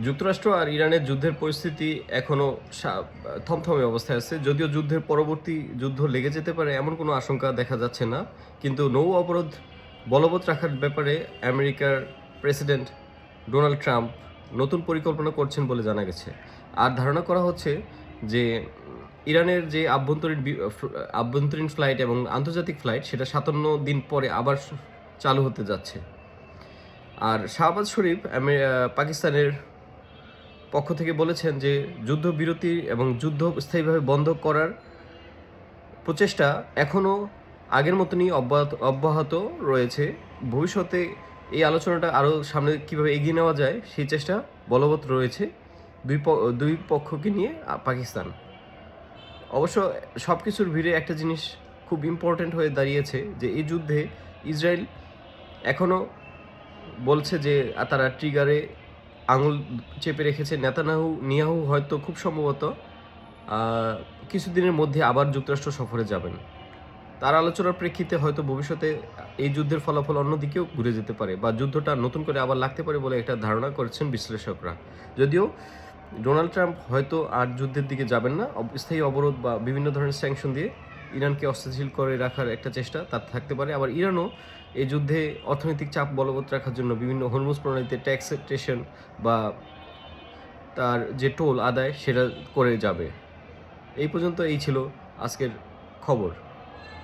যুক্তরাষ্ট্র আর ইরানের যুদ্ধের পরিস্থিতি এখনও থমথমে অবস্থায় আছে। যদিও যুদ্ধের পরবর্তী যুদ্ধ লেগে যেতে পারে এমন কোনো আশঙ্কা দেখা যাচ্ছে না। কিন্তু নৌ অবরোধ বলবৎ রাখার ব্যাপারে আমেরিকার প্রেসিডেন্ট ডোনাল্ড ট্রাম্প নতুন পরিকল্পনা করছেন বলে জানা গেছে। আর ধারণা করা হচ্ছে যে ইরানের যে আভ্যন্তরীণ ফ্লাইট এবং আন্তর্জাতিক ফ্লাইট সেটা ৫৭ দিন পরে আবার চালু হতে যাচ্ছে। আর শাহবাজ শরীফ পাকিস্তানের পক্ষ থেকে বলেছেন যে যুদ্ধবিরতি এবং যুদ্ধ স্থায়ীভাবে বন্ধ করার প্রচেষ্টা এখনও আগের মতনই অব্যাহত রয়েছে। ভবিষ্যতে এই আলোচনাটা আরও সামনে কীভাবে এগিয়ে নেওয়া যায় সেই চেষ্টা বলবৎ রয়েছে দুই পক্ষকে নিয়ে পাকিস্তান। অবশ্য সব কিছুর ভিড়ে একটা জিনিস খুব ইম্পর্ট্যান্ট হয়ে দাঁড়িয়েছে যে এই যুদ্ধে ইসরায়েল এখনও বলছে যে তারা ট্রিগারে আঙুল চেপে রেখেছে। নেতানিয়াহু হয়তো খুব সম্ভবত কিছুদিনের মধ্যে আবার যুক্তরাষ্ট্র সফরে যাবেন। তার আলোচনার প্রেক্ষিতে হয়তো ভবিষ্যতে এই যুদ্ধের ফলাফল অন্যদিকেও ঘুরে যেতে পারে বা যুদ্ধটা নতুন করে আবার লাগতে পারে বলে একটা ধারণা করছেন বিশ্লেষকরা। যদিও ডোনাল্ড ট্রাম্প হয়তো আর যুদ্ধের দিকে যাবেন না, স্থায়ী অবরোধ বা বিভিন্ন ধরনের স্যাংশন দিয়ে ইরানকে অস্থিতিশীল করে রাখার একটা চেষ্টা তার থাকতে পারে। আবার ইরানও এই যুদ্ধে অর্থনৈতিক চাপ বলবৎ রাখার জন্য বিভিন্ন হরমুজ প্রণালীতে ট্যাক্সেশন বা তার যে টোল আদায় সেটা করে যাবে। এই পর্যন্ত এই ছিল আজকের খবর।